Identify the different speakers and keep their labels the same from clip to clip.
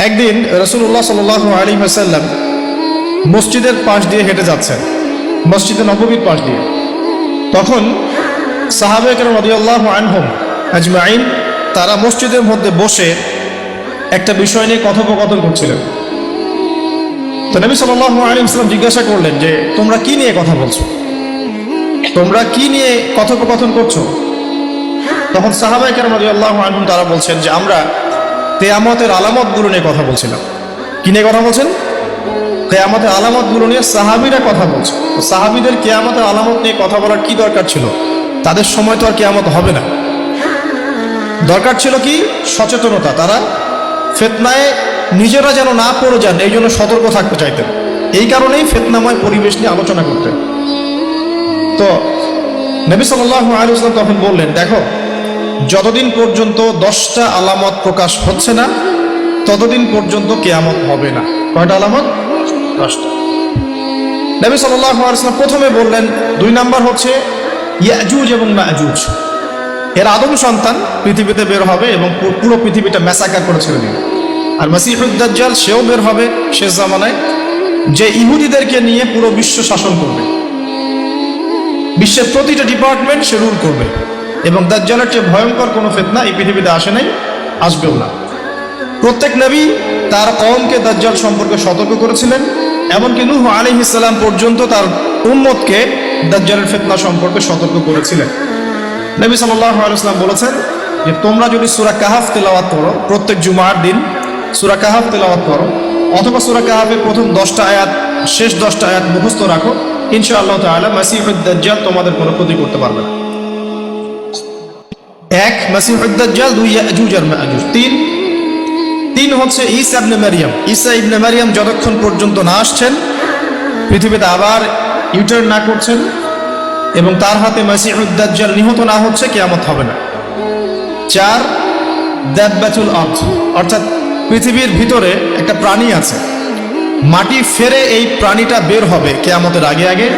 Speaker 1: একদিন রাসূলুল্লাহ সাল্লাল্লাহু আলাইহি ওয়াসাল্লাম মসজিদের পাশ দিয়ে হেঁটে যাচ্ছেন, মসজিদে নববীর পাশ দিয়ে। তখন সাহাবায়ে কেরাম রাদিয়াল্লাহু আনহুম আজমাইন তারা মসজিদের মধ্যে বসে একটা বিষয় নিয়ে কথোপকথন করছিলেন। তো নবী সাল্লাল্লাহু আলাইহি ওয়াসাল্লাম জিজ্ঞাসা করলেন যে তোমরা কি নিয়ে কথা বলছো, তোমরা কি নিয়ে কথোপকথন করছো? তখন সাহাবায়ে কেরাম রাদিয়াল্লাহু আনহুম তারা বলছেন যে আমরা কিয়ামতের আলামতগুলো নিয়ে কথা বলছিলাম। কি নিয়ে কথা বলছেন? কিয়ামতের আলামতগুলো নিয়ে সাহাবীরা কথা বলছে। সাহাবীদের কিয়ামতের আলামত নিয়ে কথা বলার কি দরকার ছিল? তাদের সময় তো আর কিয়ামত হবে না। দরকার ছিল কি? সচেতনতা। তারা ফিতনায় নিজেরা যেন না পড়ে যান এই জন্য সতর্ক থাকতে চাইতেন। এই কারণেই ফিতনাময় পরিবেশ নিয়ে আলোচনা করতেন। তো নবী সাল্লাল্লাহু আলাইহি ওয়াসাল্লাম তখন বললেন, দেখো, যতদিন পর্যন্ত 10টা আলামত প্রকাশ হচ্ছে না ততদিন পর্যন্ত কিয়ামত হবে না। কয়টা আলামত? 10টা। নবী সাল্লাল্লাহু আলাইহি ওয়াসাল্লাম প্রথমে বললেন 2 নাম্বার হচ্ছে ইয়াজুজ এবং মাজুজ। এর আদম সন্তান পৃথিবীতে বের হবে এবং পুরো পৃথিবীটা ম্যাসাকার করে ছেড়ে দিবে। আর মাসিহুদ দাজ্জাল সেও বের হবে শেষ জামানায়, যে ইহুদিদেরকে নিয়ে পুরো বিশ্ব শাসন করবে। বিশ্বের প্রতিটা ডিপার্টমেন্ট সে রুল করবে এবং দাজ্জালের চেয়ে ভয়ঙ্কর কোনো ফিতনা এই পৃথিবীতে আসে নাই, আসবেও না। প্রত্যেক নবী তার কওমকে দাজ্জাল সম্পর্কে সতর্ক করেছিলেন, এমনকি নূহ আলাইহিস সালাম পর্যন্ত তার উম্মতকে দাজ্জালের ফিতনা সম্পর্কে সতর্ক করেছিলেন। নবী সাল্লাল্লাহু আলাইহি ওয়াসাল্লাম বলেছেন যে তোমরা যদি সূরা কাহাফ তেলাওয়াত করো, প্রত্যেক জুমার দিন সূরা কাহাফ তেলাওয়াত করো, অথবা সূরা কাহাফের প্রথম 10টা আয়াত শেষ 10টা আয়াত মুখস্থ রাখো, ইনশাআল্লাহ তাআলা মাসিহুদ দাজ্জাল তোমাদের কোনো ক্ষতি করতে পারবে না। 1 মাসিহুদ দাজ্জাল, 2 ইয়াজুজ আর মাজুজ, 3 হচ্ছে ঈসা ইবনে মারইয়াম। ঈসা ইবনে মারইয়াম যতক্ষণ পর্যন্ত না আসছেন, পৃথিবীতে আবার ইউটার্ন না করছেন এবং তার হাতে মাসিহুদ দাজ্জাল নিহত না হচ্ছে, কিয়ামত হবে না। 4 দাব্বাতুল আরদ, অর্থাৎ পৃথিবীর ভিতরে একটা প্রাণী আছে, মাটি ফেরে এই প্রাণীটা বের হবে কিয়ামতের আগে আগে,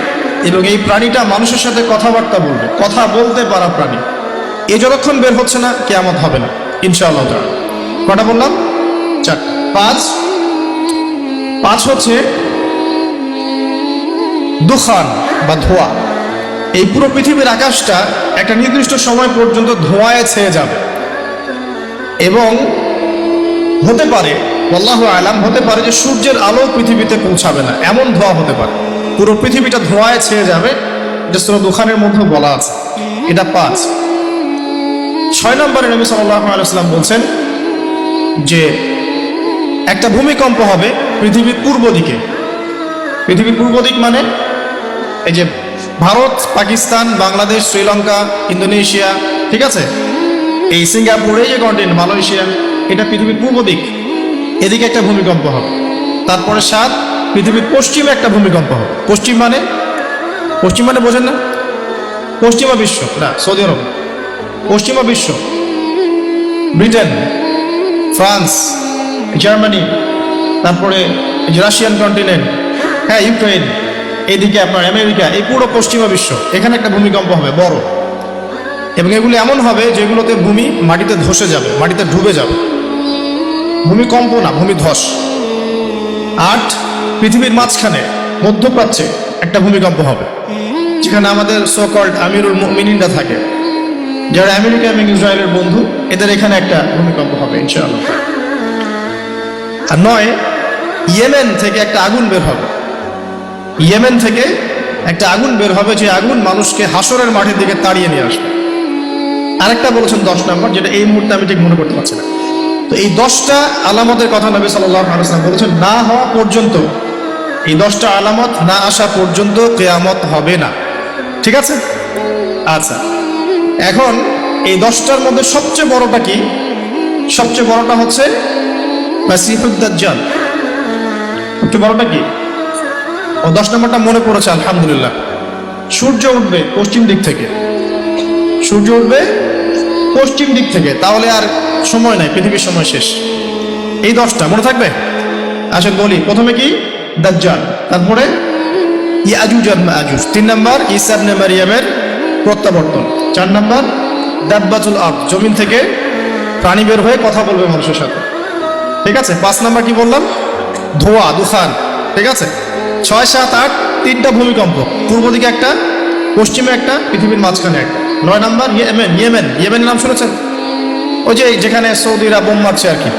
Speaker 1: এবং এই প্রাণীটা মানুষের সাথে কথাবার্তা বলবে, কথা বলতে পারা প্রাণী। এ যতক্ষণ বের হচ্ছে না কিয়ামত হবে না ইনশাআল্লাহ তাআলা। কটা বললাম? 4। 5 হচ্ছে দুখান বা ধোঁয়া। এই পুরো পৃথিবীর আকাশটা একটা নির্দিষ্ট সময় পর্যন্ত ধোঁয়ায় ছেয়ে যাবে এবং হতে পারে, আল্লাহু আলাম, হতে পারে যে সূর্যের আলো পৃথিবীতে পৌঁছাবে না, এমন ধোঁয়া হতে পারে। পুরো পৃথিবীটা ধোঁয়ায় ছেয়ে যাবে, এটা সূরা দুখানের মধ্যে বলা আছে। এটা 5। 6 নম্বরে নবী সাল্লাল্লাহু আলাইহি ওয়াসাল্লাম বলছেন যে একটা ভূমিকম্প হবে পৃথিবীর পূর্ব দিকে। পৃথিবীর পূর্ব দিক মানে এই যে ভারত, পাকিস্তান, বাংলাদেশ, শ্রীলঙ্কা, ইন্দোনেশিয়া, ঠিক আছে, এই সিঙ্গাপুর, এই যে কন্টিনেন্ট, মালয়েশিয়া, এটা পৃথিবীর পূর্ব দিক। এদিকে একটা ভূমিকম্প হবে। তারপরে 7 পৃথিবীর পশ্চিমে একটা ভূমিকম্প হবে। পশ্চিম মানে বোঝেন না? পশ্চিমা বিশ্ব না, সৌদি আরব, পশ্চিমা বিশ্ব, ব্রিটেন, ফ্রান্স, জার্মানি, তারপরে রাশিয়ান কন্টিনেন্ট, হ্যাঁ, ইউক্রেন, এইদিকে আপনার আমেরিকা, এই পুরো পশ্চিমা বিশ্ব, এখানে একটা ভূমিকম্প হবে বড়, এবং এগুলি এমন হবে যেগুলোতে ভূমি মাটিতে ধসে যাবে, মাটিতে ডুবে যাবে। ভূমিকম্প না, ভূমিধস। 8 পৃথিবীর মাঝখানে মধ্যপ্রাচ্যে একটা ভূমিকম্প হবে, যেখানে আমাদের সো কল্ড আমিরুল মুমিনিনরা থাকে, যারা আমেরিকা এবং ইসরায়েলের বন্ধু, এদের এখানে একটা ভূমিকম্প হবে ইনশাআল্লাহ। আর 9 ইয়েমেন থেকে একটা আগুন বের হবে। ইয়েমেন থেকে একটা আগুন বের হবে, যে আগুন মানুষকে হাসরের মাঠের দিকে তাড়িয়ে নিয়ে আসবে। আরেকটা বলেছেন 10 নম্বর, যেটা এই মুহূর্তে আমি ঠিক মনে করতে পারছি না। তো এই 10টা আলামতের কথা নবী সাল্লাল্লাহু আলাইহি ওয়াসাল্লাম বলেছেন, না হওয়া পর্যন্ত, এই 10টা আলামত না আসা পর্যন্ত কিয়ামত হবে না। ঠিক আছে? আচ্ছা, এখন এই 10টার মধ্যে সবচেয়ে বড়টা কি? সবচেয়ে বড়টা হচ্ছে মাসিহুদ দাজ্জাল। সবচেয়ে বড়টা কি? ও 10 নম্বরটা মনে পড়েছে, আলহামদুলিল্লাহ। সূর্য উঠবে পশ্চিম দিক থেকে, সূর্য উঠবে পশ্চিম দিক থেকে, তাহলে আর সময় নাই, পৃথিবীর সময় শেষ। এই 10টা মনে থাকবে? আসেন বলি। প্রথমে কি? দাজ্জাল, তারপরে ইয়াজুজ আর মাজুজ, 3 নম্বর ঈসা ইবনে মারইয়ামের প্রত্যাবর্তন, 4 নম্বর দাব্বাতুল আরদ, জমিন থেকে প্রাণী বের হয়ে কথা বলবে মানুষের সাথে, ঠিক আছে। 5 নাম্বার কি বললাম? ধোঁয়া, দুখান। ঠিক আছে। 6, 7, 8 তিনটা ভূমিকম্প, পূর্ব দিকে একটা, পশ্চিমে একটা, পৃথিবীর মাঝখানে একটা। 9 নাম্বার ইয়েমেনের নাম শুনেছেন? ওই যে যেখানে সৌদিরা বোম মারছে আর কি,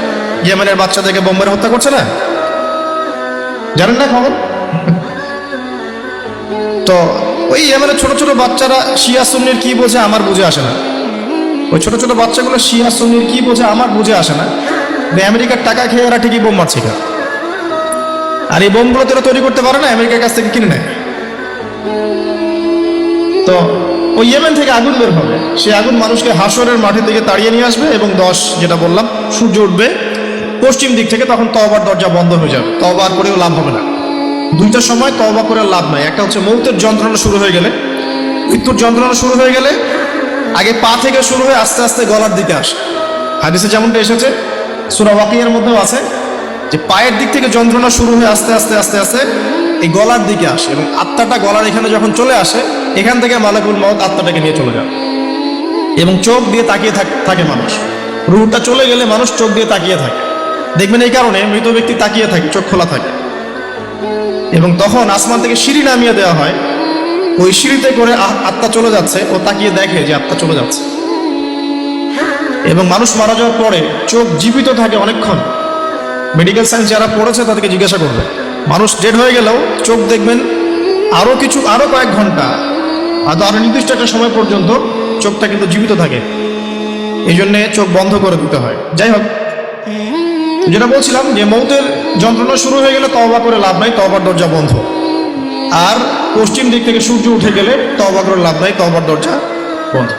Speaker 1: ইয়েমেনের বাচ্চাদেরকে বোম মেরে হত্যা করছে না, জানেন না খবর? তো ওই ইয়েমেনের ছোট ছোট বাচ্চারা শিয়া সুন্নির কি বোঝে আমার বুঝে আসে না। ওই ছোট ছোট বাচ্চাগুলো শিয়া সুন্নির কি বোঝে আমার বুঝে আসে না। আমেরিকার টাকা খেয়ে এরা ঠিকই বোম মারছে। আর এই বোমগুলো তো তৈরি করতে পারে না, আমেরিকার কাছ থেকে কিনে নেয়। তো ওই ইয়েমেন থেকে আগুন বের হবে, সেই আগুন মানুষকে হাসরের মাঠের দিকে তাড়িয়ে নিয়ে আসবে, এবং 10 যেটা বললাম সূর্য উঠবে পশ্চিম দিক থেকে, তখন তওবার দরজা বন্ধ হয়ে যাবে, তওবা করেও লাভ হবে না। দুইটা সময় তওবা করে লাভ নাই। একটা হচ্ছে মৌতের যন্ত্রণা শুরু হয়ে গেলে, মৃত্যুর যন্ত্রণা শুরু হয়ে গেলে আগে পা থেকে শুরু হয়ে আস্তে আস্তে গলার দিকে আসে। হাদিসে যেমনটা এসেছে, সূরা ওয়াকিয়ার মধ্যেও আছে যে পায়ের দিক থেকে যন্ত্রণা শুরু হয়ে আস্তে আস্তে আস্তে আস্তে এই গলার দিকে আসে, এবং আত্মাটা গলার এখানে যখন চলে আসে, এখান থেকে মালাকুল মউত আত্মাটাকে নিয়ে চলে যায়। এবং চোখ দিয়ে তাকিয়ে থাকে মানুষ, রুহটা চলে গেলে মানুষ চোখ দিয়ে তাকিয়ে থাকে। দেখবেন এই কারণে মৃত ব্যক্তি তাকিয়ে থাকে, চোখ খোলা থাকে। এবং তখন আসমান থেকে সিঁড়ি নামিয়ে দেওয়া হয়, ওই সিঁড়িতে করে আত্মা চলে যাচ্ছে, ও তাকিয়ে দেখে যে আত্মা চলে যাচ্ছে। এবং মানুষ মারা যাওয়ার পরে চোখ জীবিত থাকে অনেকক্ষণ। মেডিকেল সায়েন্স যারা পড়েছে তাদেরকে জিজ্ঞাসা করবে, মানুষ ডেড হয়ে গেলেও চোখ দেখবেন আরো কয়েক ঘন্টা, আরো নির্দিষ্ট একটা সময় পর্যন্ত চোখটা কিন্তু জীবিত থাকে। এই জন্যে চোখ বন্ধ করে দিতে হয়। যাই হোক, যেটা বলছিলাম যে মৌতের যন্ত্রণা শুরু হয়ে গেলে তওবা করে লাভ নাই, তওবার দরজা বন্ধ। আর পশ্চিম দিক থেকে সূর্য উঠে গেলে তওবা করে লাভ নাই, তওবার দরজা বন্ধ।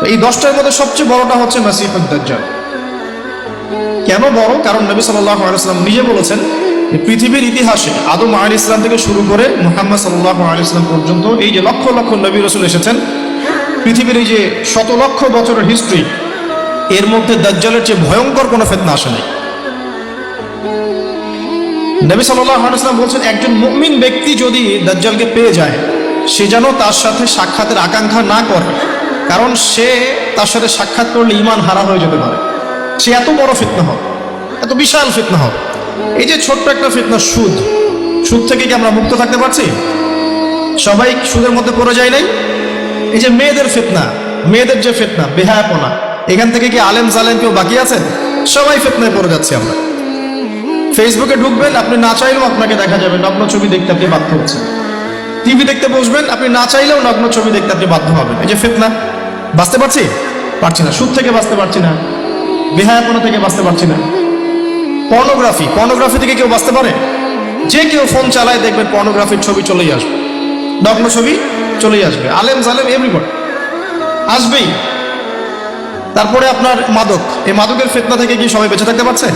Speaker 1: এই 10টার মধ্যে সবচেয়ে বড়টা হচ্ছে মাসিহুদ দাজ্জাল। কেন বড়? কারণ নবী সাল্লাল্লাহু আলাইহি ওয়াসাল্লাম নিজে বলেছেন যে পৃথিবীর ইতিহাসে আদম আলাইহিস সালাম থেকে শুরু করে মুহাম্মদ সাল্লাল্লাহু আলাইহি সাল্লাম পর্যন্ত এই যে লক্ষ লক্ষ নবী রাসূল এসেছেন, পৃথিবীর এই যে শত লক্ষ বছরের হিস্ট্রি, এর মধ্যে দাজ্জালের চেয়ে ভয়ঙ্কর কোনো ফিতনা আসে নাই। নবী সাল্লাল্লাহু আলাইহি ওয়াসাল্লাম বলছেন, একজন মুমিন ব্যক্তি যদি দাজ্জালকে পেয়ে যায়, সে যেন তার সাথে সাক্ষাতের আকাঙ্ক্ষা না করে, কারণ সে তার সাথে সাক্ষাৎ করলে ঈমান হারা হয়ে যেতে পারে। সে এত বড় ফিতনা হবে, এত বিশাল ফিতনা হবে। এই যে ছোট্ট একটা ফিতনা সুদ থেকে কি আমরা মুক্ত থাকতে পারছি? সবাই সুদের মধ্যে পড়ে যায় নাই? এই যে মেয়েদের ফিতনা, মেয়েদের যে ফিতনা, বেহায়াপনা, এখান থেকে কি আলেম জালেম কেউ বাকি আছে? সবাই ফিতনায় পড়ে যাচ্ছে আমরা। ফেসবুকে ঢুকবেন, আপনি না চাইলেও আপনাকে দেখা যাবে নগ্ন ছবি দেখতে আপনি বাধ্য হচ্ছেন। টিভি দেখতে বসবেন, আপনি না চাইলেও নগ্ন ছবি দেখতে আপনি বাধ্য হবেন। এই যে ফিতনা, বাঁচতে পারছি না, সুদ থেকে বাঁচতে পারছি না, বেহায়াপনা থেকে বাঁচতে পারছি না। পর্নোগ্রাফি থেকে কেউ বাঁচতে পারে? যে কেউ ফোন চালায় দেখবেন পর্নোগ্রাফির ছবি চলেই আসবে, নগ্ন ছবি চলেই আসবে। আলেম জালেম এভরিবডি আসবেই। তারপরে আপনার মাদক, এই মাদকের ফিতনা থেকে কি সবাই বেঁচে থাকতে পারছে?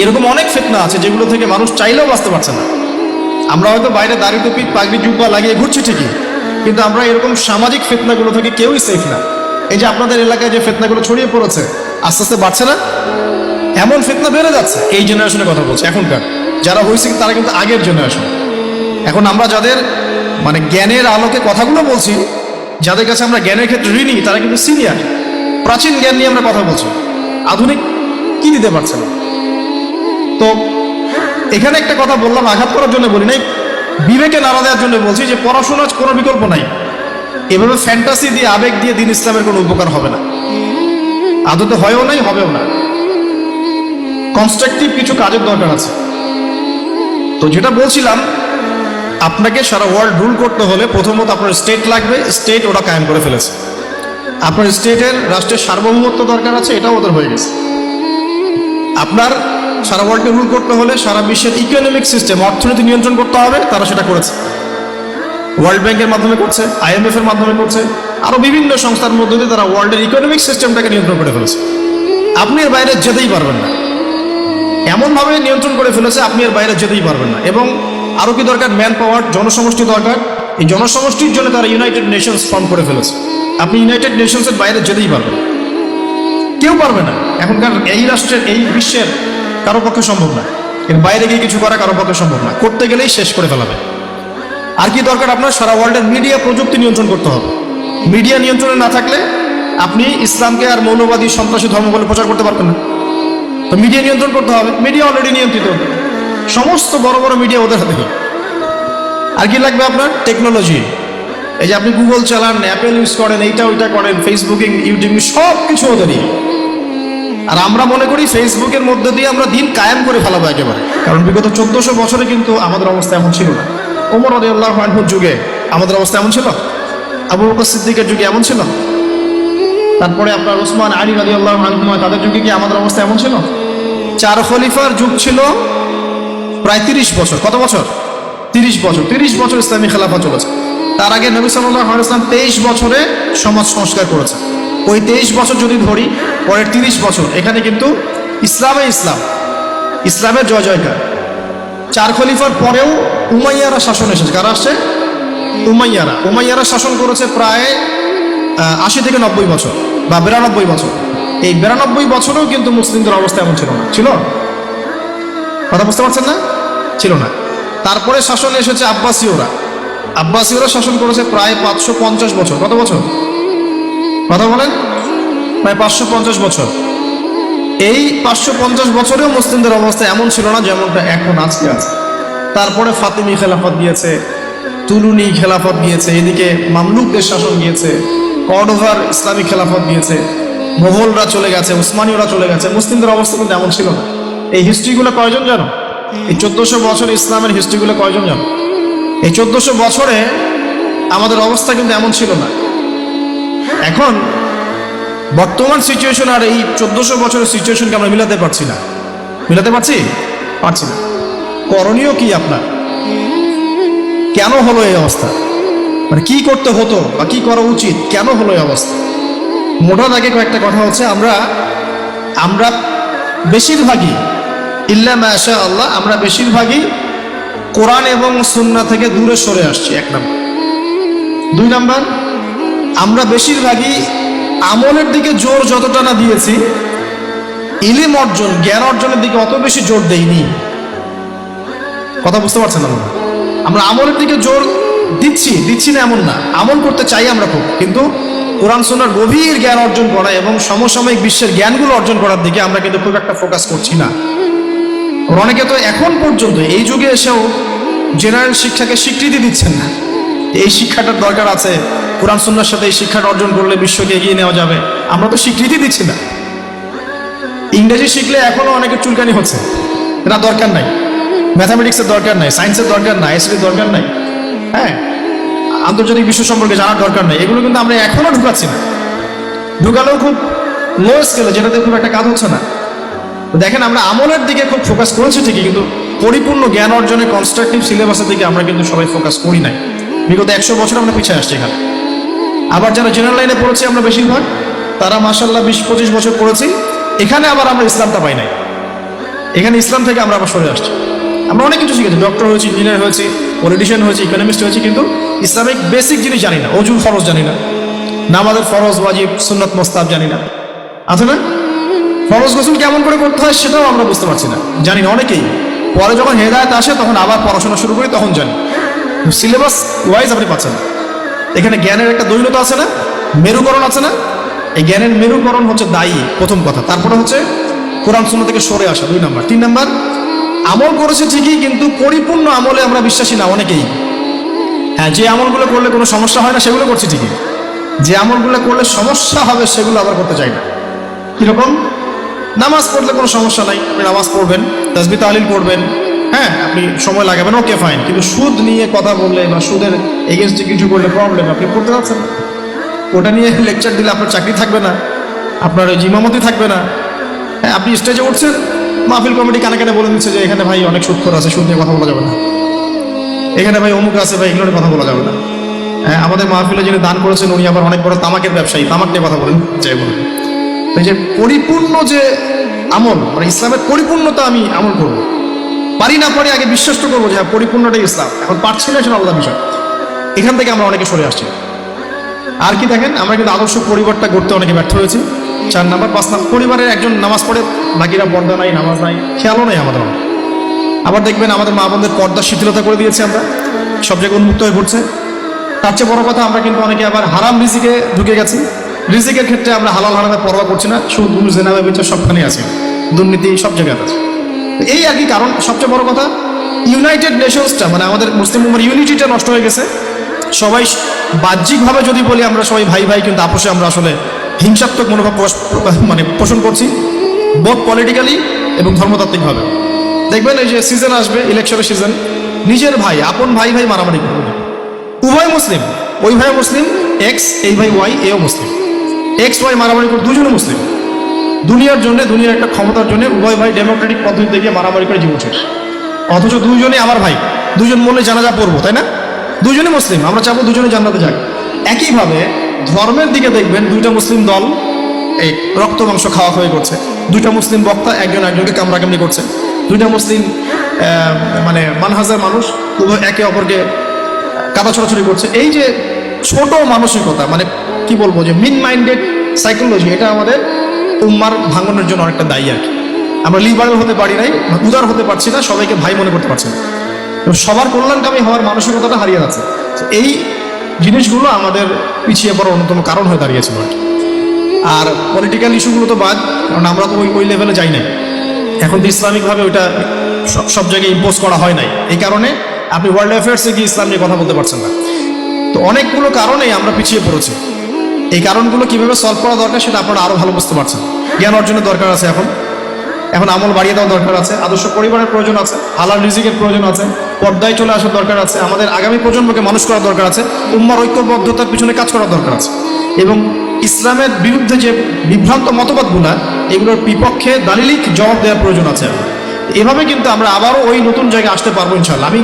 Speaker 1: এরকম অনেক ফিতনা আছে যেগুলো থেকে মানুষ চাইলেও বাঁচতে পারছে না। আমরা হয়তো বাইরে দাড়ি টুপি পাগড়ি জুব্বা লাগিয়ে ঘুরছি ঠিকই, কিন্তু আমরা এরকম সামাজিক ফিতনাগুলো থেকে কেউই সেফ না। এই যে আপনাদের এলাকায় যে ফিতনাগুলো ছড়িয়ে পড়েছে, আস্তে আস্তে বাড়ছে না? এমন ফিতনা বেড়ে যাচ্ছে। এই জেনারেশনের কথা বলছে, এখনকার যারা হয়েছে তারা কিন্তু আগের জেনারেশন। এখন আমরা যাদের মানে জ্ঞানের আলোকে কথাগুলো বলছি, যাদের কাছে আমরা জ্ঞানের ক্ষেত্রে ঋণী, তারা কিন্তু সিনিয়র, প্রাচীন জ্ঞান নিয়ে আমরা কথা বলছি, আধুনিক কি দিতে পারছে না। তো এখানে একটা কথা বললাম আঘাত করার জন্য বলি নাই, বিবেকে নাড়া দেওয়ার জন্য বলছি যে পড়াশোনার কোনো বিকল্প নাই। এভাবে ফ্যান্টাসি দিয়ে, আবেগ দিয়ে দিন ইসলামের কোনো উপকার হবে না, আদতে হয়ও নাই, হবেও না। কনস্ট্রাকটিভ কিছু কাজের দরকার আছে। তো যেটা বলছিলাম, আপনাকে সারা ওয়ার্ল্ড রুল করতে হলে প্রথমত আপনার স্টেট লাগবে, স্টেট ওরা কায়েম করে ফেলেছে। আপনার স্টেটের রাষ্ট্রের সার্বভৌমত্ব দরকার আছে, এটাও ওদের হয়ে গেছে। আপনার সারা ওয়ার্ল্ডকে রুল করতে হলে সারা বিশ্বের ইকোনমিক সিস্টেম, অর্থনীতি নিয়ন্ত্রণ করতে হবে, তারা সেটা করেছে। ওয়ার্ল্ড ব্যাংকের মাধ্যমে করছে, IMF এর মাধ্যমে করছে, আরো বিভিন্ন সংস্থার মধ্যে দিয়ে তারা ওয়ার্ল্ডের ইকোনমিক সিস্টেমটাকে নিয়ন্ত্রণ করে ফেলেছে। আপনি এর বাইরে যেতেই পারবেন না, এমনভাবে নিয়ন্ত্রণ করে ফেলেছে আপনি এর বাইরে যেতেই পারবেন না। এবং আরো কি দরকার? ম্যান পাওয়ার, জনসমষ্টি দরকার। এই জনসমষ্টির জন্য তারা ইউনাইটেড নেশনস ফর্ম করে ফেলেছে। আপনি ইউনাইটেড নেশনসের বাইরে যেতেই পারবেন, কেউ পারবে না। এখনকার এই রাষ্ট্রের, এই বিশ্বের কারো পক্ষে সম্ভব না। এর বাইরে গিয়ে কিছু করা কারো পক্ষে সম্ভব না, করতে গেলেই শেষ করে ফেলাবে। আর কি দরকার? আপনার সারা ওয়ার্ল্ডের মিডিয়া প্রযুক্তি নিয়ন্ত্রণ করতে হবে। মিডিয়া নিয়ন্ত্রণে না থাকলে আপনি ইসলামকে আর মৌলবাদী সন্ত্রাসী ধর্ম বলে প্রচার করতে পারবেন না। তো মিডিয়া নিয়ন্ত্রণ করতে হবে, মিডিয়া অলরেডি নিয়ন্ত্রিত, সমস্ত বড় বড় মিডিয়া ওদের হাতে। আর কি লাগবে আপনার? টেকনোলজি। এই যে আপনি গুগল চালান, অ্যাপেল ইউজ করেন, এইটা ওইটা করেন, ফেসবুকিং, ইউটিউব, সব কিছু ওদেরই। আর আমরা মনে করি ফেসবুকের মধ্যে দিয়ে আমরা দিন কায়েম করে ফেলাবো একেবারে। কারণ বিগত 1400 বছরে কিন্তু আমাদের অবস্থা এমন ছিল না। ওমর রাদিয়াল্লাহু আনহুর যুগে আমাদের অবস্থা এমন ছিল, আবু বকর সিদ্দিকের যুগে এমন ছিল, তারপরে আপনার ওসমান আলী রাদিয়াল্লাহু আনহুমা তাদের যুগে কি আমাদের অবস্থা এমন ছিল? 4 খলিফার যুগ ছিল প্রায় 30 বছর। কত বছর? 30 বছর। 30 বছর ইসলামী খেলাফত চলেছে। তার আগে নবী সাল্লাল্লাহু আলাইহি ওয়াসাল্লাম 23 বছরে সমাজ সংস্কার করেছে। ওই 23 বছর যদি ধরি, পরের 30 বছর এখানে কিন্তু ইসলামের জয় জয়কার। 4 খলিফার পরেও উমাইয়ারা শাসন এসেছে। কারা আসছে? উমাইয়ারা শাসন করেছে প্রায় 80 থেকে 90 বছর বা 92 বছর। এই 92 বছরেও কিন্তু মুসলিমদের অবস্থা এমন ছিল না। ছিল? কথা বুঝতে পারছেন না? ছিল না। তারপরে শাসন এসেছে আব্বাসীয়রা শাসন করেছে প্রায় 550 বছর। কত বছর? কথা বলেন। প্রায় 550 বছর। এই 550 বছরেও মুসলিমদের অবস্থা এমন ছিল না যেমনটা এখন আজকে আছে। তারপরে ফাতিমি খেলাফত গিয়েছে, তুলুনি খেলাফত গিয়েছে, এদিকে মামলুকদের শাসন গিয়েছে, কর্ডোভার ইসলামিক খেলাফত গিয়েছে, মোগলরা চলে গেছে, উসমানীয়রা চলে গেছে। মুসলিমদের অবস্থা কিন্তু এমন ছিল না। এই হিস্ট্রিগুলো কয়জন জানো? এই 1400 বছর ইসলামের হিস্ট্রিগুলো কয়জন জানো? এই 1400 বছরে আমাদের অবস্থা কিন্তু এমন ছিল না। এখন বর্তমান সিচুয়েশন আর এই 1400 বছরের সিচুয়েশনকে আমরা মিলাতে পারছি না। পারছি না। করণীয় কি আপনার? কেন হলো এই অবস্থা? মানে কি করতে হতো বা কি করা উচিত? কেন হলো এই অবস্থা? মোটা দাগে কয়েকটা কথা হচ্ছে, আমরা বেশিরভাগই ইল্লা মাশা আল্লাহ, আমরা বেশিরভাগই কোরআন এবং সুন্নাহ থেকে দূরে সরে আসছি, 1 নাম্বার। 2 নাম্বার, আমরা বেশিরভাগই আমলের দিকে জোর যতটা না দিয়েছি, ইলম অর্জন, জ্ঞান অর্জনের দিকে অত বেশি জোর দেইনি। কথা বুঝতে পারছেন না? আমরা আমলের দিকে জোর দিচ্ছি না এমন না, আমল করতে চাই আমরা খুব, কিন্তু কোরআন সুন্নাহর গভীর জ্ঞান অর্জন করা এবং সমসাময়িক বিশ্বের জ্ঞানগুলো অর্জন করার দিকে আমরা কিন্তু খুব একটা ফোকাস করছি না। অনেকে তো এখন পর্যন্ত এই যুগে এসেও জেনারেল শিক্ষাকে স্বীকৃতি দিচ্ছেন না। এই শিক্ষাটার দরকার আছে, কোরআন সুন্নাহর সাথে এই শিক্ষাটা অর্জন করলে বিশ্বকে এগিয়ে নেওয়া যাবে। আমরা তো স্বীকৃতি দিচ্ছি না। ইংরেজি শিখলে এখনো অনেকের চুলকানি হচ্ছে, এটা দরকার নাই। ম্যাথামেটিক্সের দরকার নাই, সায়েন্সের দরকার নাই, আইসিটির দরকার নাই, হ্যাঁ, আন্তর্জাতিক বিশ্ব সম্পর্কে জানার দরকার নাই। এগুলো কিন্তু আমরা এখনো ঢুকাচ্ছি না। ঢুকালেও খুব লো স্কেলে, যেটাতে খুব একটা কাজ হচ্ছে না। দেখেন, আমরা আমলের দিকে খুব ফোকাস করেছি ঠিকই, কিন্তু পরিপূর্ণ জ্ঞান অর্জনের কনস্ট্রাকটিভ সিলেবাসের দিকে আমরা কিন্তু সবাই ফোকাস করি নাই। বিগত 100 বছর আমরা পিছিয়ে আসছি এখানে। আবার যারা জেনারেল লাইনে পড়েছি আমরা বেশিরভাগ, তারা মাশাআল্লাহ 20-25 বছর পড়েছি, এখানে আবার আমরা ইসলামটা পাই নাই। এখানে ইসলাম থেকে আমরা আবার সরে আসছি। আমরা অনেক কিছু শিখেছি, ডক্টর হয়েছি, ইঞ্জিনিয়ার হয়েছি, পলিটিশিয়ান হয়েছি, ইকোনমিস্ট হয়েছি, কিন্তু ইসলামিক বেসিক জিনিস জানি না। অজুর ফরজ জানি না, নামাজের ফরজ, ওয়াজিব, সুন্নাত, মুস্তাহাব জানি না। আছে না? ফরজ গোসল কেমন করে করতে হয় সেটাও আমরা বুঝতে পারছি না, জানি না অনেকেই। পরে যখন হেদায়েত আসে তখন আবার পড়াশোনা শুরু করি, তখন জানি। সিলেবাস ওয়াইজ আপনি পাচ্ছেন না। এখানে জ্ঞানের একটা দৈন্যতা আছে না, মেরুকরণ আছে না? এই জ্ঞানের মেরুকরণ হচ্ছে দায়ী, প্রথম কথা। তারপরে হচ্ছে কোরআন সুন্নাহ থেকে সরে আসা, 2 নাম্বার। 3 নাম্বার, আমল করেছে ঠিকই, কিন্তু পরিপূর্ণ আমলে আমরা বিশ্বাসী না অনেকেই। হ্যাঁ, যে আমলগুলো করলে কোনো সমস্যা হয় না সেগুলো করছি ঠিকই, যে আমলগুলো করলে সমস্যা হবে সেগুলো আবার করতে চাই না। কিরকম? নামাজ পড়লে কোনো সমস্যা নাই, আপনি নামাজ পড়বেন, তাসবিহ তাহলিল পড়বেন, হ্যাঁ, আপনি সময় লাগাবেন, ওকে ফাইন। কিন্তু সুদ নিয়ে কথা বললে বা সুদের এগেনস্টে কিছু করলে প্রবলেম, আপনি পড়তে পারছেন না। ওটা নিয়ে লেকচার দিলে আপনার চাকরি থাকবে না, আপনার ওই জিমামতি থাকবে না। হ্যাঁ, আপনি স্টেজে উঠছেন, মাহফিল কমিটি কানে কানে বলে দিচ্ছে যে এখানে ভাই অনেক সুদখোর আছে, সুদ নিয়ে কথা বলা যাবে না, এখানে ভাই অমুক আছে, ভাই এগুলো নিয়ে কথা বলা যাবে না। হ্যাঁ, আমাদের মাহফিলে যিনি দান করেছেন উনি আবার অনেক বড় তামাকের ব্যবসায়ী, তামাক নিয়ে কথা বলেন, যাই বলেন। এই যে পরিপূর্ণ যে আমল, মানে ইসলামের পরিপূর্ণতা, আমি আমল করবো, পারি না পারি আগে বিশ্বাস তো করবো যে হ্যাঁ পরিপূর্ণটাই ইসলাম। এখন পারছি না, সেটা আলাদা বিষয়। এখান থেকে আমরা অনেকে সরে আসছি। আর কি দেখেন, আমরা কিন্তু আদর্শ পরিবারটা গড়তে অনেকে ব্যর্থ হয়েছি। 4 নাম্বার। 5 নাম্বার, পরিবারের একজন নামাজ পড়ে, বাকিরা পর্দা নাই, নামাজ নাই, খেয়ালও নাই আমাদের। আবার দেখবেন আমাদের মা বোনদের পর্দা শিথিলতা করে দিয়েছে, আমরা সব জায়গায় উন্মুক্ত হয়ে পড়ছে। তার চেয়ে বড় কথা, আমরা কিন্তু অনেকে আবার হারাম রিজিকে ঢুকে গেছি। রিজিকের ক্ষেত্রে আমরা হালাল হারামের পরোয়া করছি না, সুদ, ঘুষ, জেনা, ব্যভিচার সবখানেই আছে। দুর্নীতি সব জায়গায় আছে। এই আর কি কারণ। সবচেয়ে বড় কথা, ইউনাইটেড নেশনসটা মানে আমাদের মুসলিম উম্মার ইউনিটিটা নষ্ট হয়ে গেছে। সবাই বাহ্যিকভাবে যদি বলি আমরা সবাই ভাই ভাই, কিন্তু আপোষে আমরা আসলে হিংসাত্মক মনোভাব মানে পোষণ করছি, বোধ পলিটিক্যালি এবং ধর্মতাত্ত্বিকভাবে। দেখবেন এই যে সিজন আসবে, ইলেকশনের সিজন, নিজের ভাই আপন ভাই ভাই মারামারি করবে। উভয় মুসলিম, ওই ভাই মুসলিম এক্স, এই ভাই ওয়াই, এও মুসলিম, এক্স ওয়াই মারামারি করে, দুজনে মুসলিম। দুনিয়ার জন্য, দুনিয়ার একটা ক্ষমতার জন্য উভয় ভাই ডেমোক্রেটিক পদ্ধতিতে গিয়ে মারামারি করে জীবন শেষ। অথচ দুইজনে আমার ভাই, দুজন মরলে জানাজা পড়বো, তাই না? দুজনে মুসলিম, আমরা চাবো দুজনে জান্নাতে যাক। একইভাবে ধর্মের দিকে দেখবেন দুইটা মুসলিম দল এই রক্ত মাংস খাওয়া খাওয়াই করছে, দুইটা মুসলিম বক্তা একজন একজনকে কামড়াকামড়ি করছে, দুইটা মুসলিম মানে মানহাজার মানুষ উভয় একে অপরকে কাদা ছড়াছড়ি করছে। এই যে ছোট মানসিকতা, মানে কি বলবো, যে মিন মাইন্ডেড সাইকোলজি, এটা আমাদের উম্মার ভাঙনের জন্য অনেকটা দায়ী আর কি। আমরা লিবারেল হতে পারি নাই, উদার হতে পারছি না, সবাইকে ভাই মনে করতে পারছি না, সবার কল্যাণকামী হওয়ার মানসিকতাটা হারিয়ে যাচ্ছে। এই জিনিসগুলো আমাদের পিছিয়ে পড়ার অন্যতম কারণ হয়ে দাঁড়িয়েছিল আর কি। আর পলিটিক্যাল ইস্যুগুলো তো বাদ, কারণ আমরা তো ওই লেভেলে যাই নাই। এখন তো ইসলামিকভাবে ওইটা সব জায়গায় ইম্পোজ করা হয় নাই, এই কারণে আপনি ওয়ার্ল্ড অ্যাফেয়ার্সে গিয়ে ইসলাম নিয়ে কথা বলতে পারছেন না। তো অনেকগুলো কারণেই আমরা পিছিয়ে পড়েছি। এই কারণগুলো কীভাবে সলভ করা দরকার সেটা আপনারা আরও ভালো বুঝতে পারছেন। জ্ঞান অর্জনের দরকার আছে, এখন আমল বাড়িয়ে দেওয়ার দরকার আছে, আদর্শ পরিবারের প্রয়োজন আছে, হালাল রিজিকের প্রয়োজন আছে, পর্দায় চলে আসার দরকার আছে, আমাদের আগামী প্রজন্মকে মানুষ করার দরকার আছে, উম্মার ঐক্যবদ্ধতার পিছনে কাজ করার দরকার আছে, এবং ইসলামের বিরুদ্ধে যে বিভ্রান্ত মতবাদগুলো, এগুলোর বিপক্ষে দালিলিক জবাব দেওয়ার প্রয়োজন আছে। এভাবে কিন্তু আমরা আবারও ওই নতুন জায়গায় আসতে পারবো ইনশাল্লাহ। আমি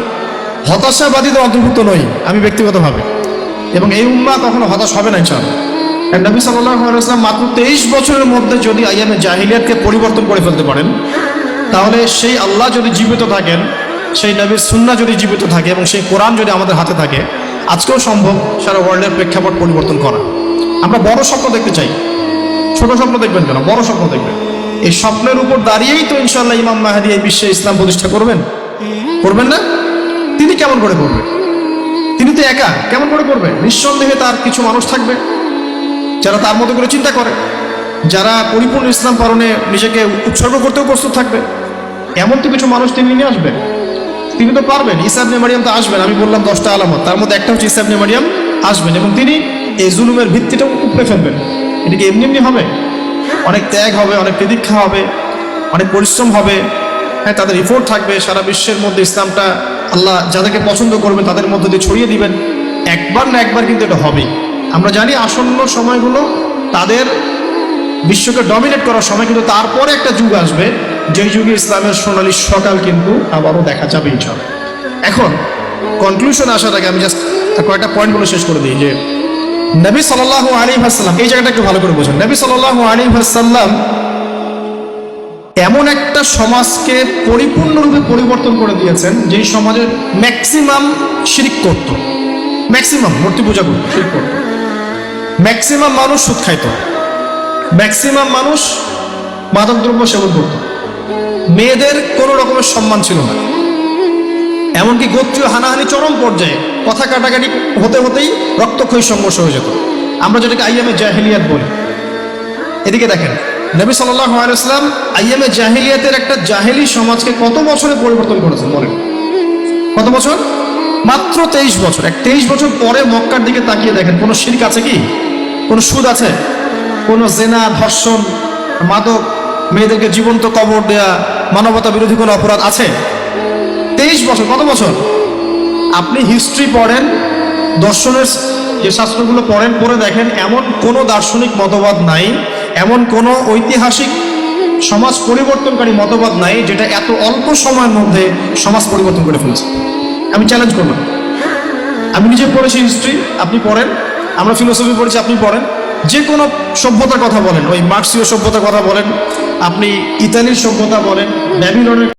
Speaker 1: হতাশাবাদীদের অন্তর্ভুক্ত নই, আমি ব্যক্তিগতভাবে, এবং এই উম্মাহ কখনো হতাশ হবে না ইনশাল্লাহ। নবী সাল্লাল্লাহু আলাইহি ওয়াসাল্লাম মাত্র 23 বছরের মধ্যে যদি আইয়ামে জাহিলিয়াতকে পরিবর্তন করে ফেলতে পারেন, তাহলে সেই আল্লাহ যদি জীবিত থাকেন, সেই নবীর সুন্নাহ যদি জীবিত থাকে, এবং সেই কোরআন যদি আমাদের হাতে থাকে, আজকেও সম্ভব সারা ওয়ার্ল্ডের প্রেক্ষাপট পরিবর্তন করা। আমরা বড় স্বপ্ন দেখতে চাই, ছোট স্বপ্ন দেখবেন কেন, বড় স্বপ্ন দেখবেন। এই স্বপ্নের উপর দাঁড়িয়েই তো ইনশাআল্লাহ ইমাম মাহদী এই বিশ্বে ইসলাম প্রতিষ্ঠা করবেন না? তিনি কেমন করে করবেন? তিনি তো একা, কেমন করে করবেন? নিঃসন্দেহে তার কিছু মানুষ থাকবে যারা তার মতো করে চিন্তা করে, যারা পরিপূর্ণ ইসলাম পালনে নিজেকে উৎসর্গ করতেও প্রস্তুত থাকবে। এমন তো কিছু মানুষ তিনি নিয়ে আসবেন, তিনি তো পারবেন। ঈসা ইবনে মারিয়াম তো আসবেন, আমি বললাম 10টা আলামত, তার মধ্যে একটা হচ্ছে ঈসা ইবনে মারিয়াম আসবেন, এবং তিনি এই জুলুমের ভিত্তিটাও উপড়ে ফেলবেন। এটা কি এমনি হবে? অনেক ত্যাগ হবে, অনেক প্রতীক্ষা হবে, অনেক পরিশ্রম হবে, হ্যাঁ, তাদের রিপোর্ট থাকবে। সারা বিশ্বের মধ্যে ইসলামটা আল্লাহ যাদেরকে পছন্দ করবেন তাদের মধ্যে দিয়ে ছড়িয়ে দিবেন। একবার না একবার কিন্তু এটা হবেই। আমরা জানি আসন্ন সময়গুলো তাদের বিশ্বকে ডমিনেট করার সময়, কিন্তু তারপরে একটা যুগ আসবে যে যুগে ইসলামের সোনালী সকাল কিন্তু আবারও দেখা যাবে ইনশাআল্লাহ। এখন কনক্লুশন আসার আগে আমি জাস্ট কয়েকটা পয়েন্ট বলে শেষ করে দিই যে নবী সাল্লাল্লাহু আলাইহি ওয়াসাল্লাম, এই জায়গাটা একটু ভালো করে বোঝেন। নবী সাল্লাল্লাহু আলাইহি ওয়াসাল্লাম এমন একটা সমাজকে পরিপূর্ণরূপে পরিবর্তন করে দিয়েছেন যেই সমাজের ম্যাক্সিমাম শিরক করত, ম্যাক্সিমাম মূর্তি পূজা করত, শিরক করত, ম্যাক্সিমাম মানুষ সুদ খাইত, ম্যাক্সিমাম মানুষ মাদকদ্রব্য সেবন করত, মেয়েদের কোনো রকমের সম্মান ছিল না, এমনকি গোত্রীয় হানাহানি চরম পর্যায়ে, কথা কাটাকাটি হতে হতেই রক্তক্ষয়ী সংঘর্ষ হয়ে যেত, আমরা যেটাকে আইয়ামে জাহিলিয়াত বলি। এদিকে দেখেন নবী সাল্লাল্লাহু আলাইহি ওয়াসাল্লাম আইয়ামে জাহিলিয়াতের একটা জাহেলি সমাজকে কত বছরে পরিবর্তন করেছেন বলেন? কত বছর? মাত্র 23 বছর। 23 বছর পরে মক্কার দিকে তাকিয়ে দেখেন, কোনো শিরক আছে কি? কোনো সুদ আছে? কোনো জেনা, ধর্ষণ, মাদক, মেয়েদেরকে জীবন্ত কবর দেয়া, মানবতা বিরোধী কোনো অপরাধ আছে? 23 বছর। কত বছর? আপনি হিস্ট্রি পড়েন, দর্শনের যে শাস্ত্রগুলো পড়েন, পড়ে দেখেন এমন কোনো দার্শনিক মতবাদ নাই, এমন কোনো ঐতিহাসিক সমাজ পরিবর্তনকারী মতবাদ নাই যেটা এত অল্প সময়ের মধ্যে সমাজ পরিবর্তন করে ফেলছে। আমি চ্যালেঞ্জ করব, আমি নিজে পড়েছি হিস্ট্রি, আপনি পড়েন, আমরা ফিলোসফি পড়েছি, আপনি পড়েন, যে কোনো সভ্যতার কথা বলেন, ওই মার্ক্সীয় সভ্যতার কথা বলেন, আপনি ইতালির সভ্যতা বলেন, ব্যাবিলনের